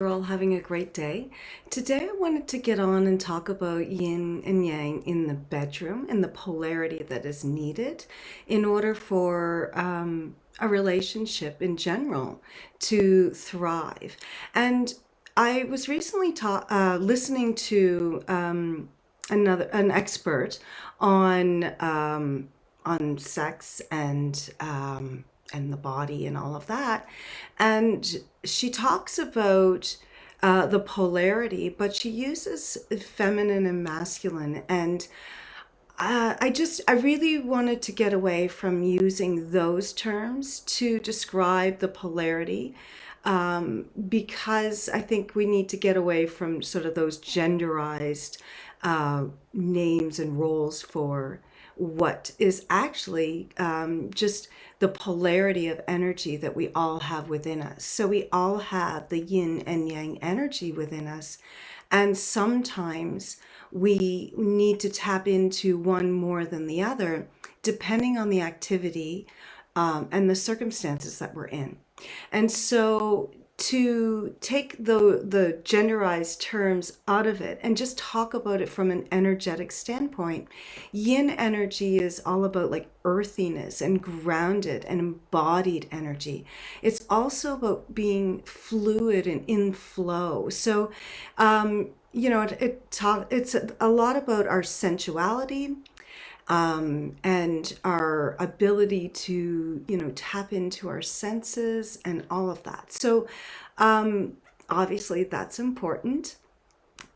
We're all having a great day. Today, I wanted to get on and talk about yin and yang in the bedroom and the polarity that is needed in order for a relationship in general to thrive. And I was recently listening to an expert on sex and the body and all of that. And she talks about the polarity, but she uses feminine and masculine. And I really wanted to get away from using those terms to describe the polarity, because I think we need to get away from sort of those genderized names and roles for what is actually just the polarity of energy that we all have within us. So we all have the yin and yang energy within us. And sometimes we need to tap into one more than the other, depending on the activity and the circumstances that we're in. And so to take the genderized terms out of it and just talk about it from an energetic standpoint, yin energy is all about like earthiness and grounded and embodied energy. It's also about being fluid and in flow. So it's a lot about our sensuality, and our ability to, tap into our senses and all of that. So, obviously, that's important.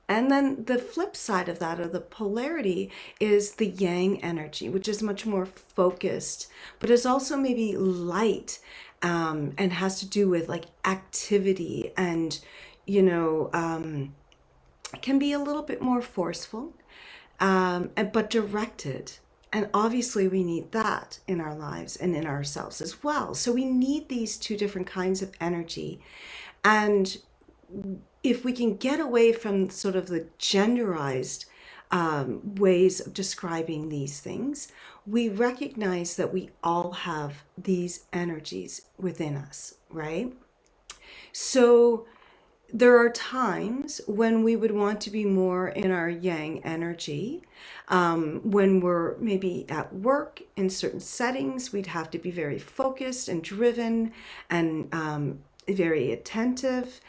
And then the flip side of that, or the polarity, is the yang energy, which is much more focused, but is also maybe light, and has to do with like activity and, you know, um, can be a little bit more forceful, but directed. And obviously, we need that in our lives and in ourselves as well. So we need these two different kinds of energy. And if we can get away from sort of the genderized ways of describing these things, we recognize that we all have these energies within us, right? So there are times when we would want to be more in our yang energy. When we're maybe at work in certain settings, we'd have to be very focused and driven and very attentive.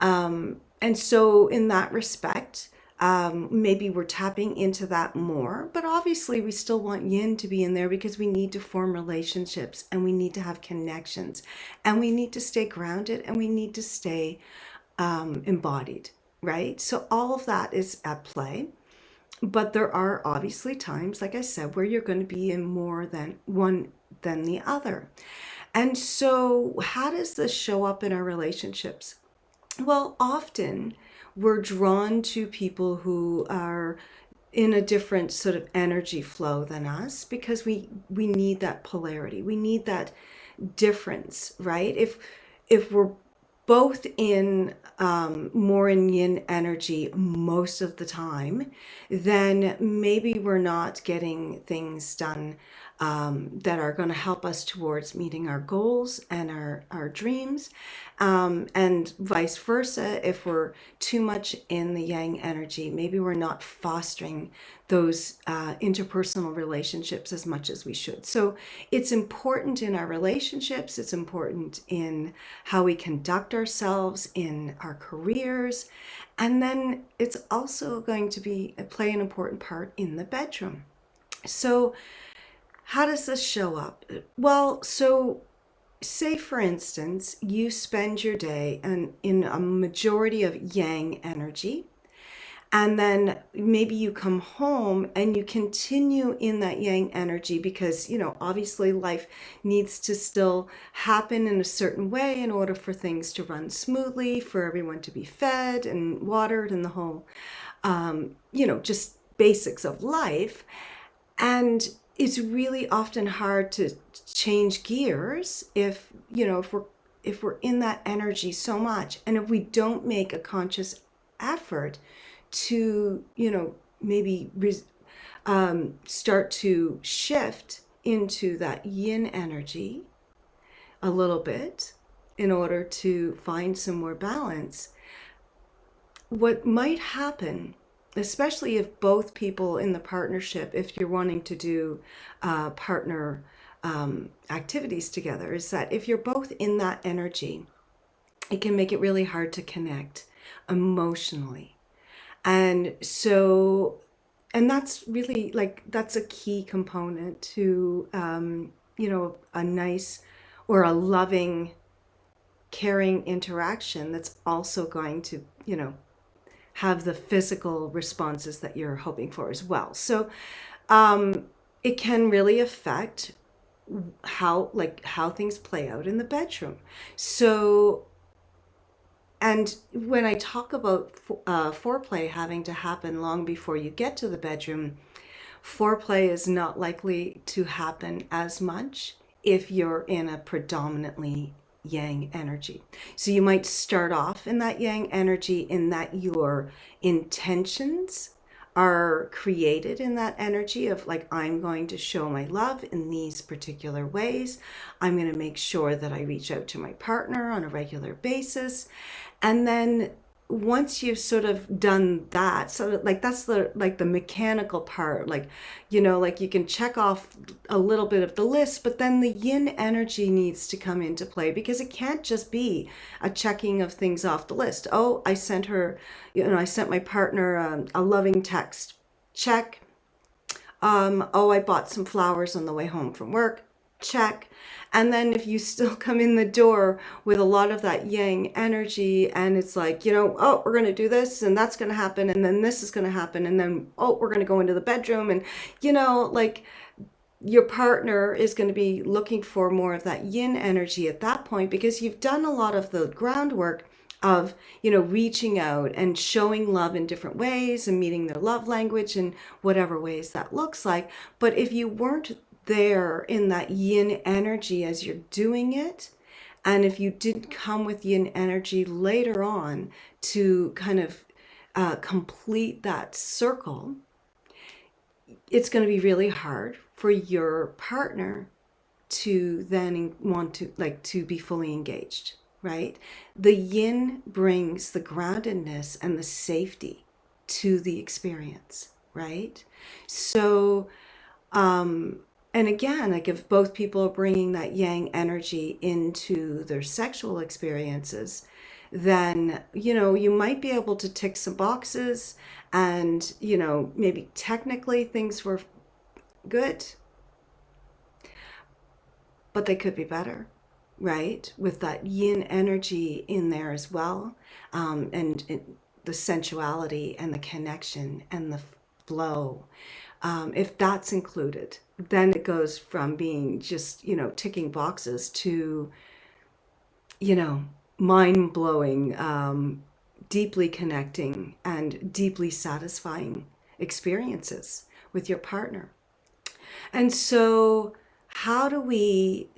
And so, in that respect, maybe we're tapping into that more. But obviously, we still want yin to be in there because we need to form relationships and we need to have connections and we need to stay grounded and we need to stay embodied, right? So all of that is at play. But there are obviously times, like I said, where you're going to be in more than one than the other. And so, how does this show up in our relationships? Well, often we're drawn to people who are in a different sort of energy flow than us because we need that polarity. We need that difference, right? If we're both in more in yin energy most of the time, then maybe we're not getting things done that are going to help us towards meeting our goals and our dreams. And vice versa, if we're too much in the yang energy, maybe we're not fostering those interpersonal relationships as much as we should. So it's important in our relationships, it's important in how we conduct ourselves in our careers, and then it's also going to be play an important part in the bedroom. So how does this show up? Well, so say for instance, you spend your day in a majority of yang energy, and then maybe you come home and you continue in that yang energy because, obviously life needs to still happen in a certain way in order for things to run smoothly, for everyone to be fed and watered and the whole, just basics of life. And it's really often hard to change gears if we're in that energy so much, and if we don't make a conscious effort to maybe start to shift into that yin energy a little bit in order to find some more balance, what might happen, especially if both people in the partnership, if you're wanting to do partner activities together, is that if you're both in that energy, it can make it really hard to connect emotionally. And so, and that's really like, that's a key component to, a nice or a loving, caring interaction that's also going to, have the physical responses that you're hoping for as well. So it can really affect how things play out in the bedroom. So, and when I talk about foreplay having to happen long before you get to the bedroom, foreplay is not likely to happen as much if you're in a predominantly yang energy. So you might start off in that yang energy, in that your intentions are created in that energy of like, I'm going to show my love in these particular ways. I'm going to make sure that I reach out to my partner on a regular basis. And then once you've sort of done that, so like that's the mechanical part, like, like you can check off a little bit of the list, but then the yin energy needs to come into play, because it can't just be a checking of things off the list. Oh, I sent her, I sent my partner a loving text. Check. Oh, I bought some flowers on the way home from work. Check. And then if you still come in the door with a lot of that yang energy, and it's like, oh, we're going to do this and that's going to happen, and then this is going to happen, and then, oh, we're going to go into the bedroom, and, like, your partner is going to be looking for more of that yin energy at that point, because you've done a lot of the groundwork of, reaching out and showing love in different ways and meeting their love language in whatever ways that looks like. But if you weren't there in that yin energy as you're doing it, and if you didn't come with yin energy later on to kind of complete that circle, it's going to be really hard for your partner to then want to be fully engaged, right? The yin brings the groundedness and the safety to the experience, right? So, and again, like if both people are bringing that yang energy into their sexual experiences, then, you might be able to tick some boxes, and, maybe technically things were good, but they could be better, right? With that yin energy in there as well. And the sensuality and the connection and the flow. If that's included, then it goes from being just, ticking boxes to, mind blowing, deeply connecting and deeply satisfying experiences with your partner. And so, how do we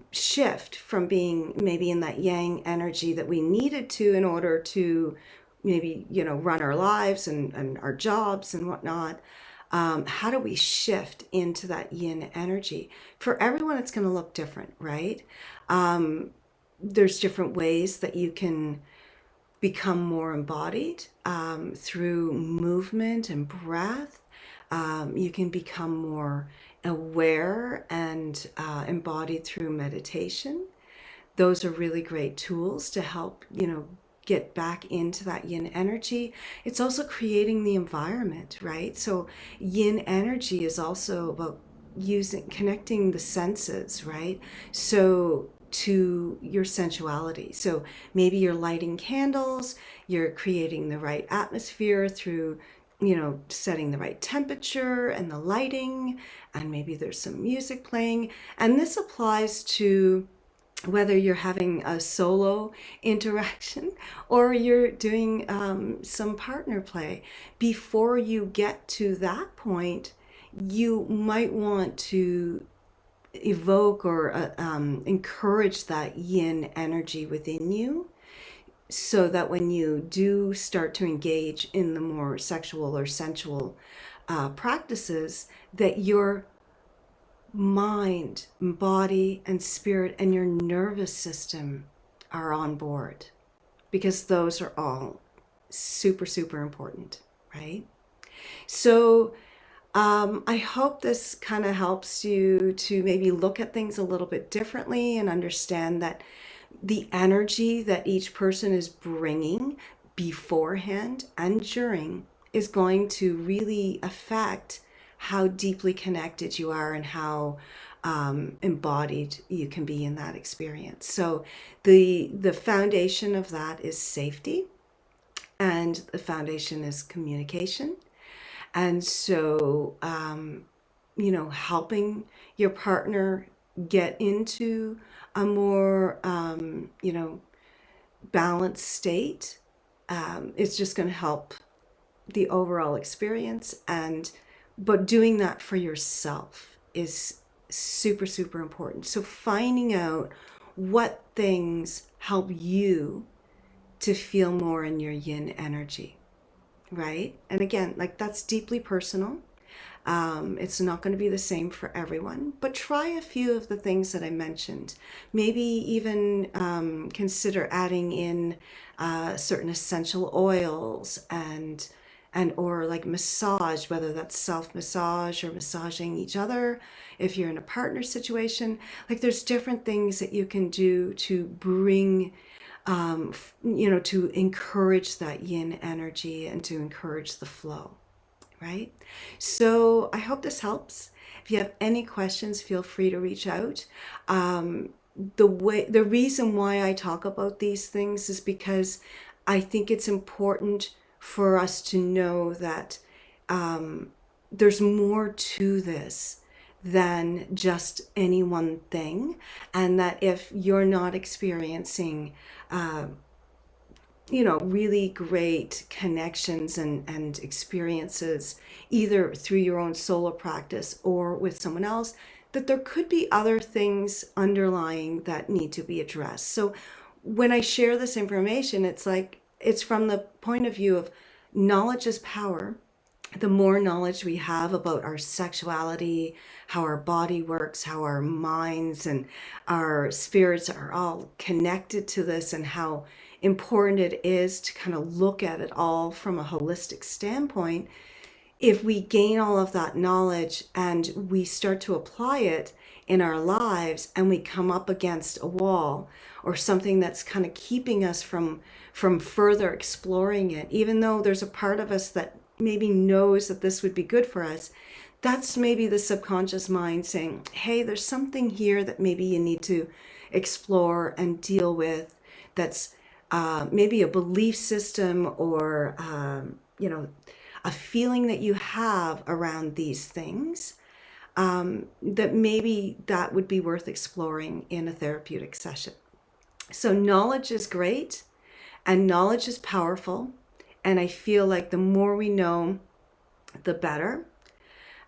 shift from being maybe in that yang energy that we needed to in order to maybe, run our lives and our jobs and whatnot? How do we shift into that yin energy? For everyone, it's going to look different, right? There's different ways that you can become more embodied through movement and breath. You can become more aware and embodied through meditation. Those are really great tools to help, get back into that yin energy. It's also creating the environment, right? So yin energy is also about connecting the senses, right? So to your sensuality. So maybe you're lighting candles, you're creating the right atmosphere through, setting the right temperature and the lighting, and maybe there's some music playing. And this applies to whether you're having a solo interaction or you're doing some partner play. Before you get to that point, you might want to evoke or encourage that yin energy within you, so that when you do start to engage in the more sexual or sensual practices, that your mind, body, and spirit and your nervous system are on board, because those are all super, super important, right? So I hope this kind of helps you to maybe look at things a little bit differently and understand that the energy that each person is bringing beforehand and during is going to really affect how deeply connected you are and how embodied you can be in that experience. So the foundation of that is safety, and the foundation is communication. And so, helping your partner get into a more, balanced state is just going to help the overall experience. But doing that for yourself is super, super important. So finding out what things help you to feel more in your yin energy, right? And again, like that's deeply personal. It's not going to be the same for everyone, but try a few of the things that I mentioned. Maybe even consider adding in certain essential oils and or like massage, whether that's self massage or massaging each other. If you're in a partner situation, like there's different things that you can do to bring to encourage that yin energy and to encourage the flow, right? So I hope this helps. If you have any questions, feel free to reach out. The reason why I talk about these things is because I think it's important for us to know that there's more to this than just any one thing, and that if you're not experiencing really great connections and experiences, either through your own solo practice or with someone else, that there could be other things underlying that need to be addressed. So when I share this information, it's from the point of view of knowledge is power. The more knowledge we have about our sexuality, how our body works, how our minds and our spirits are all connected to this, and how important it is to kind of look at it all from a holistic standpoint. If we gain all of that knowledge and we start to apply it in our lives, and we come up against a wall or something that's kind of keeping us from further exploring it, even though there's a part of us that maybe knows that this would be good for us, that's maybe the subconscious mind saying, hey, there's something here that maybe you need to explore and deal with, that's maybe a belief system or a feeling that you have around these things, that maybe that would be worth exploring in a therapeutic session. So knowledge is great and knowledge is powerful. And I feel like the more we know, the better.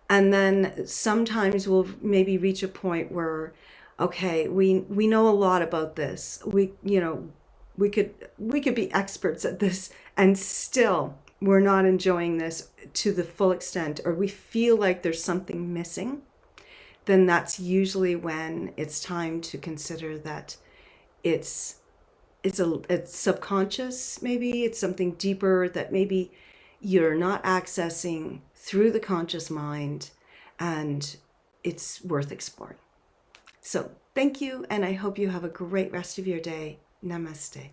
And then sometimes we'll maybe reach a point where, okay, we know a lot about this. We could be experts at this, and still we're not enjoying this to the full extent, or we feel like there's something missing. Then that's usually when it's time to consider that it's subconscious. Maybe it's something deeper that maybe you're not accessing through the conscious mind, and it's worth exploring. So thank you, and I hope you have a great rest of your day. Namaste.